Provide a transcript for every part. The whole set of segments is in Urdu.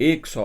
100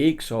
100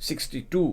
62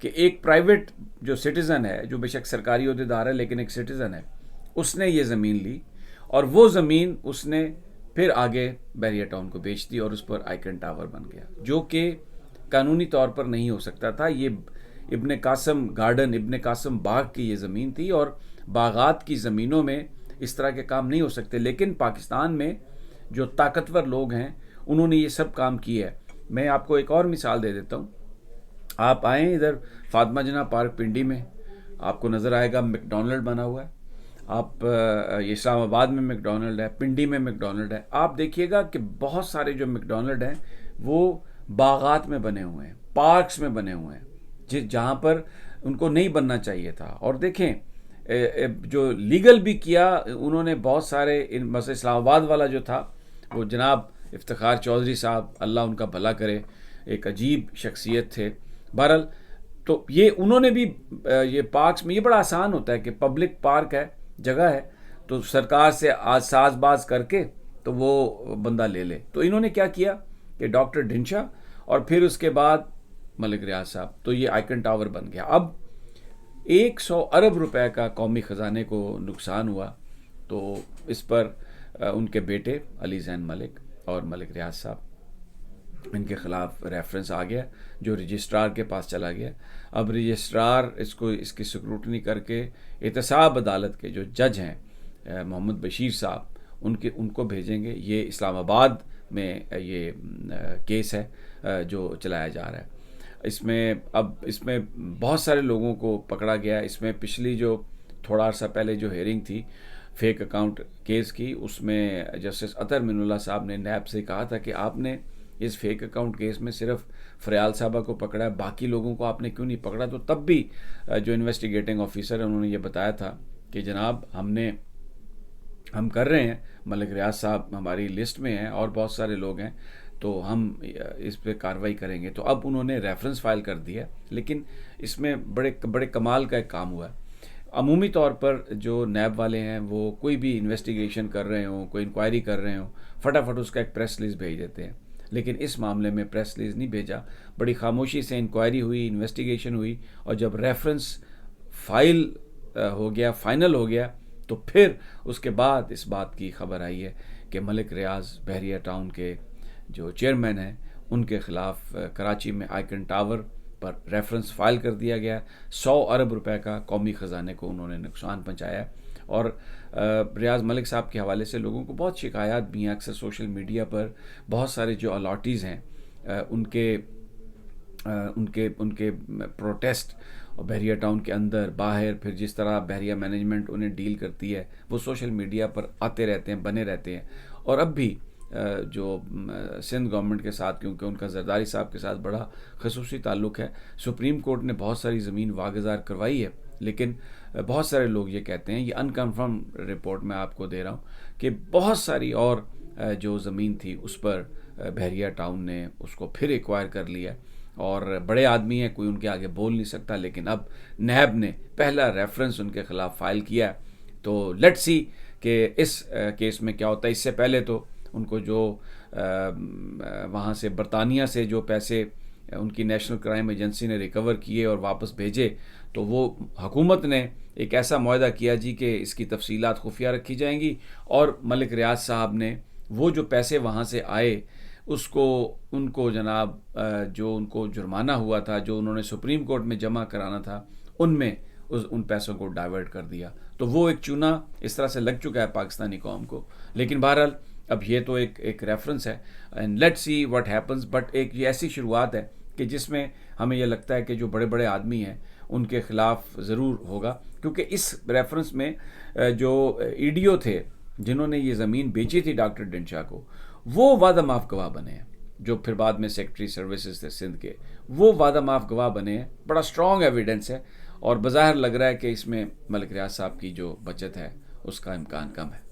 کہ ایک پرائیویٹ جو سٹیزن ہے، جو بے شک سرکاری عہدیدار ہے لیکن ایک سٹیزن ہے، اس نے یہ زمین لی اور وہ زمین اس نے پھر آگے بحریہ ٹاؤن کو بیچ دی اور اس پر آئیکن ٹاور بن گیا، جو کہ قانونی طور پر نہیں ہو سکتا تھا۔ یہ ابن قاسم گارڈن، ابن قاسم باغ کی یہ زمین تھی، اور باغات کی زمینوں میں اس طرح کے کام نہیں ہو سکتے، لیکن پاکستان میں جو طاقتور لوگ ہیں انہوں نے یہ سب کام کیا ہے۔ میں آپ کو ایک اور مثال دے دیتا ہوں۔ آپ آئیں ادھر فاطمہ جناح پارک پنڈی میں، آپ کو نظر آئے گا میک ڈونلڈ بنا ہوا ہے۔ آپ یہ اسلام آباد میں میک ڈونلڈ ہے، پنڈی میں میک ڈونلڈ ہے۔ آپ دیکھیے گا کہ بہت سارے جو میک ڈونلڈ ہیں وہ باغات میں بنے ہوئے ہیں، پارکس میں بنے ہوئے ہیں، جہاں پر ان کو نہیں بننا چاہیے تھا۔ اور دیکھیں جو لیگل بھی کیا انہوں نے بہت سارے، مثلا اسلام آباد والا جو تھا وہ جناب افتخار چودھری صاحب، اللہ ان کا بھلا کرے، ایک عجیب شخصیت تھے۔ بہرحال تو یہ انہوں نے بھی یہ پارکس میں، یہ بڑا آسان ہوتا ہے کہ پبلک پارک ہے، جگہ ہے، تو سرکار سے ساز باز کر کے تو وہ بندہ لے لے۔ تو انہوں نے کیا کیا کہ ڈاکٹر ڈھنشا اور پھر اس کے بعد ملک ریاض صاحب، تو یہ آئیکن ٹاور بن گیا۔ اب 100 ارب روپے کا قومی خزانے کو نقصان ہوا، تو اس پر ان کے بیٹے علی زین ملک اور ملک ریاض صاحب، ان کے خلاف ریفرنس آ گیا جو رجسٹرار کے پاس چلا گیا۔ اب رجسٹرار اس کی سکروٹنی کر کے احتساب عدالت کے جو جج ہیں محمد بشیر صاحب، ان کو بھیجیں گے۔ یہ اسلام آباد میں یہ کیس ہے جو چلایا جا رہا ہے۔ اس میں بہت سارے لوگوں کو پکڑا گیا۔ اس میں پچھلی جو تھوڑا عرصہ پہلے جو ہیئرنگ تھی فیک اکاؤنٹ کیس کی، اس میں جسٹس اطہر من اللہ صاحب نے نیب سے کہا تھا کہ آپ نے اس فیک اکاؤنٹ کیس میں صرف فریال صاحبہ کو پکڑا ہے، باقی لوگوں کو آپ نے کیوں نہیں پکڑا؟ تو تب بھی جو انویسٹیگیٹنگ آفیسر ہے انہوں نے یہ بتایا تھا کہ جناب ہم کر رہے ہیں، ملک ریاض صاحب ہماری لسٹ میں ہیں اور بہت سارے لوگ ہیں، تو ہم اس پہ کارروائی کریں گے۔ تو اب انہوں نے ریفرنس فائل کر دیا، لیکن اس میں بڑے کمال کا ایک کام ہوا ہے۔ عمومی طور پر جو نیب والے ہیں وہ کوئی بھی انویسٹیگیشن کر رہے ہوں، کوئی انکوائری کر رہے ہوں، فٹافٹ اس کا ایک پریس ریلیز بھیج دیتے ہیں، لیکن اس معاملے میں پریس ریلیز نہیں بھیجا، بڑی خاموشی سے انکوائری ہوئی، انویسٹیگیشن ہوئی، اور جب ریفرنس فائل ہو گیا، فائنل ہو گیا، تو پھر اس کے بعد اس بات کی خبر آئی ہے کہ ملک ریاض بحریہ ٹاؤن کے جو چیئرمین ہیں ان کے خلاف کراچی میں آئیکن ٹاور پر ریفرنس فائل کر دیا گیا۔ 100 ارب روپے کا قومی خزانے کو انہوں نے نقصان پہنچایا۔ اور ریاض ملک صاحب کے حوالے سے لوگوں کو بہت شکایات بھی ہیں، اکثر سوشل میڈیا پر بہت سارے جو الاٹیز ہیں ان کے پروٹیسٹ بحریہ ٹاؤن کے اندر باہر، پھر جس طرح بحریہ مینجمنٹ انہیں ڈیل کرتی ہے، وہ سوشل میڈیا پر آتے رہتے ہیں، بنے رہتے ہیں۔ اور اب بھی جو سندھ گورنمنٹ کے ساتھ، کیونکہ ان کا زرداری صاحب کے ساتھ بڑا خصوصی تعلق ہے، سپریم کورٹ نے بہت ساری زمین واگزار کروائی ہے، لیکن بہت سارے لوگ یہ کہتے ہیں، یہ انکنفرم رپورٹ میں آپ کو دے رہا ہوں، کہ بہت ساری اور جو زمین تھی اس پر بحریہ ٹاؤن نے اس کو پھر ایکوائر کر لیا، اور بڑے آدمی ہیں، کوئی ان کے آگے بول نہیں سکتا، لیکن اب نیب نے پہلا ریفرنس ان کے خلاف فائل کیا۔ تو لیٹ سی کہ اس کیس میں کیا ہوتا ہے۔ اس سے پہلے تو ان کو جو وہاں سے برطانیہ سے جو پیسے ان کی نیشنل کرائم ایجنسی نے ریکور کیے اور واپس بھیجے، تو وہ حکومت نے ایک ایسا معاہدہ کیا جی کہ اس کی تفصیلات خفیہ رکھی جائیں گی، اور ملک ریاض صاحب نے وہ جو پیسے وہاں سے آئے ان کو جناب جو ان کو جرمانہ ہوا تھا، جو انہوں نے سپریم کورٹ میں جمع کرانا تھا، ان میں ان پیسوں کو ڈائیورٹ کر دیا۔ تو وہ ایک چونا اس طرح سے لگ چکا ہے پاکستانی قوم کو۔ لیکن بہرحال اب یہ تو ایک ریفرنس ہے، and let see what happens. But ایک یہ ایسی شروعات ہے کہ جس میں ہمیں یہ لگتا ہے کہ جو بڑے بڑے آدمی ہیں ان کے خلاف ضرور ہوگا، کیونکہ اس ریفرنس میں جو ای ڈی او تھے جنہوں نے یہ زمین بیچی تھی ڈاکٹر ڈنشا کو، وہ وعدہ معاف گواہ بنے ہیں، جو پھر بعد میں سیکرٹری سروسز تھے سندھ کے، وہ وعدہ معاف گواہ بنے ہیں۔ بڑا اسٹرانگ ایویڈنس ہے، اور بظاہر لگ رہا ہے کہ اس میں ملک ریاض صاحب کی جو بچت ہے اس کا امکان کم ہے۔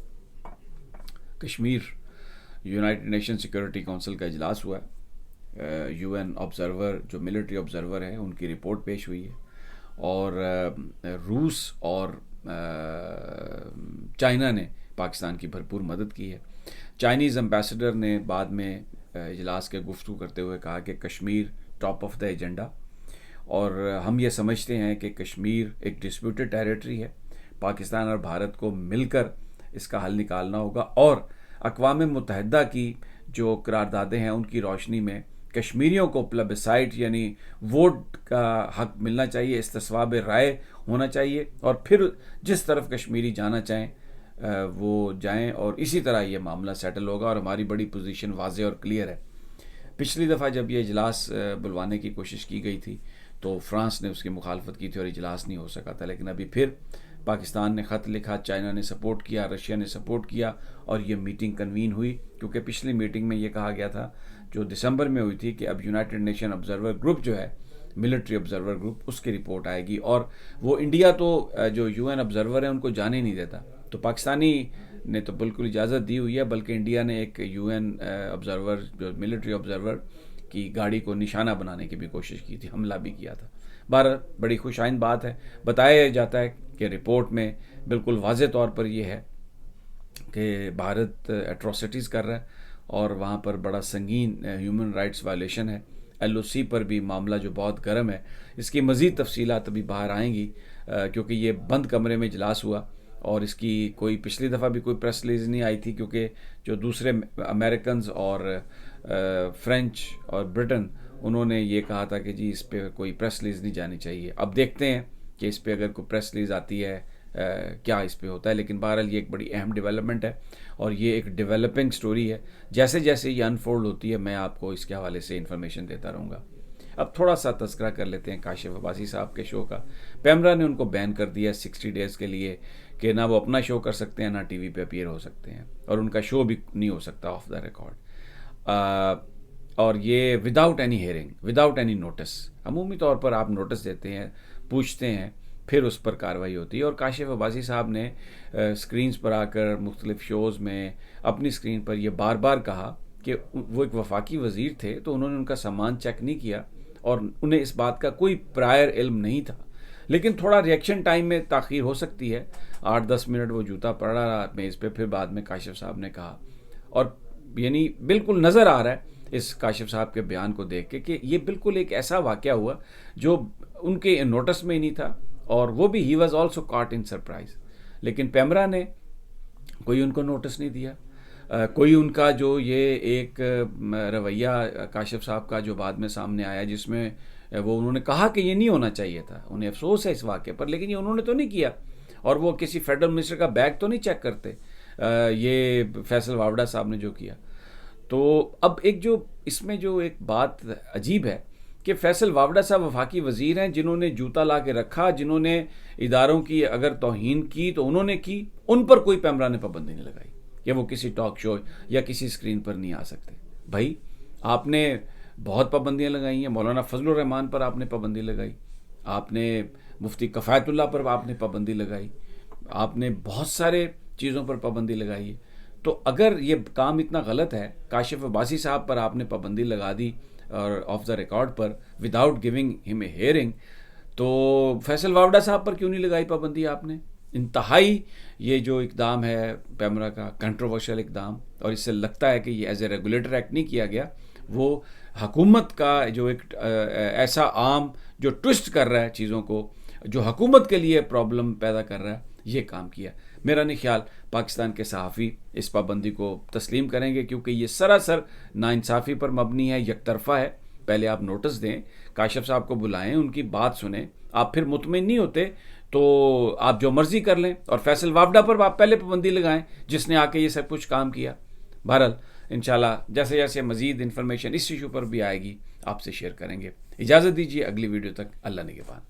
Kashmir United nation security council کا اجلاس ہوا ہے، یو این آبزرور جو ملٹری آبزرور ہیں ان کی رپورٹ پیش ہوئی ہے، اور روس اور چائنا نے پاکستان کی بھرپور مدد کی ہے۔ چائنیز امبیسڈر نے بعد میں اجلاس کے گفتگو کرتے ہوئے کہا کہ Kashmir top of the agenda, اور ہم یہ سمجھتے ہیں کہ کشمیر ایک ڈسپیوٹڈ ٹیریٹری ہے، پاکستان اور بھارت کو مل کر اس کا حل نکالنا ہوگا، اور اقوام متحدہ کی جو قراردادیں ہیں ان کی روشنی میں کشمیریوں کو پلبسائٹ یعنی ووٹ کا حق ملنا چاہیے، استصواب رائے ہونا چاہیے، اور پھر جس طرف کشمیری جانا چاہیں وہ جائیں، اور اسی طرح یہ معاملہ سیٹل ہوگا، اور ہماری بڑی پوزیشن واضح اور کلیئر ہے۔ پچھلی دفعہ جب یہ اجلاس بلوانے کی کوشش کی گئی تھی تو فرانس نے اس کی مخالفت کی تھی اور اجلاس نہیں ہو سکا تھا، لیکن ابھی پھر پاکستان نے خط لکھا، چائنا نے سپورٹ کیا، رشیا نے سپورٹ کیا، اور یہ میٹنگ کنوین ہوئی، کیونکہ پچھلی میٹنگ میں یہ کہا گیا تھا جو دسمبر میں ہوئی تھی کہ اب یونائٹڈ نیشن آبزرور گروپ جو ہے، ملٹری آبزرور گروپ، اس کی رپورٹ آئے گی، اور وہ انڈیا تو جو یو این آبزرور ہیں ان کو جانے نہیں دیتا، تو پاکستانی نے تو بالکل اجازت دی ہوئی ہے، بلکہ انڈیا نے ایک یو این آبزرور جو ملٹری آبزرور کی گاڑی کو نشانہ بنانے کی بھی کوشش کی تھی، حملہ بھی کیا تھا۔ بہرحال بڑی خوش آئند بات ہے، بتایا جاتا ہے کہ رپورٹ میں بالکل واضح طور پر یہ ہے کہ بھارت ایٹراسٹیز کر رہا ہے، اور وہاں پر بڑا سنگین ہیومن رائٹس وائلیشن ہے۔ ایل او سی پر بھی معاملہ جو بہت گرم ہے، اس کی مزید تفصیلات ابھی باہر آئیں گی، کیونکہ یہ بند کمرے میں اجلاس ہوا، اور اس کی کوئی پچھلی دفعہ بھی کوئی پریس ریلیز نہیں آئی تھی، کیونکہ جو دوسرے امریکنز اور فرینچ اور برٹن، انہوں نے یہ کہا تھا کہ جی اس پہ کوئی پریس ریلیز نہیں جانی چاہیے۔ اب دیکھتے ہیں کہ اس پہ اگر کوئی پریس ریلیز آتی ہے کیا اس پہ ہوتا ہے، لیکن بہرحال یہ ایک بڑی اہم ڈیولپمنٹ ہے، اور یہ ایک ڈیولپنگ سٹوری ہے۔ جیسے جیسے یہ انفولڈ ہوتی ہے میں آپ کو اس کے حوالے سے انفارمیشن دیتا رہوں گا۔ اب تھوڑا سا تذکرہ کر لیتے ہیں کاشف عباسی صاحب کے شو کا۔ پیمرا نے ان کو بین کر دیا 60 ڈیز کے لیے کہ نہ وہ اپنا شو کر سکتے ہیں، نہ ٹی وی پہ اپیئر ہو سکتے ہیں، اور ان کا شو بھی نہیں ہو سکتا آف دا ریکارڈ، اور یہ without any hearing, without any notice. عمومی طور پر آپ نوٹس دیتے ہیں، پوچھتے ہیں، پھر اس پر کارروائی ہوتی ہے، اور کاشف عباسی صاحب نے سکرینز پر آ کر مختلف شوز میں اپنی سکرین پر یہ بار بار کہا کہ وہ ایک وفاقی وزیر تھے تو انہوں نے ان کا سامان چیک نہیں کیا، اور انہیں اس بات کا کوئی پرائر علم نہیں تھا، لیکن تھوڑا ریئیکشن ٹائم میں تاخیر ہو سکتی ہے، 8-10 منٹ وہ جوتا پڑا رہا میز پہ، پھر بعد میں کاشف صاحب نے کہا، اور یعنی بالکل نظر آ رہا ہے اس کاشف صاحب کے بیان کو دیکھ کے کہ یہ بالکل ایک ایسا واقعہ ہوا جو ان کے نوٹس میں ہی نہیں تھا، اور وہ بھی he was also caught in surprise. لیکن پیمرا نے کوئی ان کو نوٹس نہیں دیا، کوئی ان کا جو یہ ایک رویہ کاشف صاحب کا جو بعد میں سامنے آیا، جس میں وہ انہوں نے کہا کہ یہ نہیں ہونا چاہیے تھا، انہیں افسوس ہے اس واقعے پر، لیکن یہ انہوں نے تو نہیں کیا، اور وہ کسی فیڈرل منسٹر کا بیگ تو نہیں چیک کرتے، یہ فیصل واوڈا صاحب نے جو کیا۔ تو اب ایک جو اس میں جو ایک بات عجیب ہے کہ فیصل واوڈا صاحب وفاقی وزیر ہیں، جنہوں نے جوتا لا کے رکھا، جنہوں نے اداروں کی اگر توہین کی تو انہوں نے کی، ان پر کوئی پیمرا نے پابندی نہیں لگائی کہ وہ کسی ٹاک شو یا کسی سکرین پر نہیں آ سکتے۔ بھائی آپ نے بہت پابندیاں لگائی ہیں، مولانا فضل الرحمان پر آپ نے پابندی لگائی، آپ نے مفتی کفایت اللہ پر آپ نے پابندی لگائی، آپ نے بہت سارے چیزوں پر پابندی لگائی ہے، تو اگر یہ کام اتنا غلط ہے، کاشف عباسی صاحب پر آپ نے پابندی لگا دی اور of the record per without giving ہم اے ہیئرنگ، تو فیصل واوڈا صاحب پر کیوں نہیں لگائی پابندی آپ نے؟ انتہائی یہ جو اقدام ہے پیمرا کا کنٹروورشل اقدام، اور اس سے لگتا ہے کہ یہ ایز اے ریگولیٹر ایکٹ نہیں کیا گیا، وہ حکومت کا جو ایک ایسا عام جو ٹوسٹ کر رہا ہے چیزوں کو، جو حکومت کے لیے پرابلم پیدا کر رہا ہے، یہ کام کیا۔ میرا نہیں خیال پاکستان کے صحافی اس پابندی کو تسلیم کریں گے، کیونکہ یہ سراسر ناانصافی پر مبنی ہے، یک طرفہ ہے۔ پہلے آپ نوٹس دیں، کاشف صاحب کو بلائیں، ان کی بات سنیں، آپ پھر مطمئن نہیں ہوتے تو آپ جو مرضی کر لیں، اور فیصل واوڈا پر آپ پہلے پابندی لگائیں جس نے آ کے یہ سب کچھ کام کیا۔ بہرحال انشاءاللہ جیسے جیسے مزید انفارمیشن اس ایشو پر بھی آئے گی آپ سے شیئر کریں گے۔ اجازت دیجیے، اگلی ویڈیو تک اللہ نگہبان۔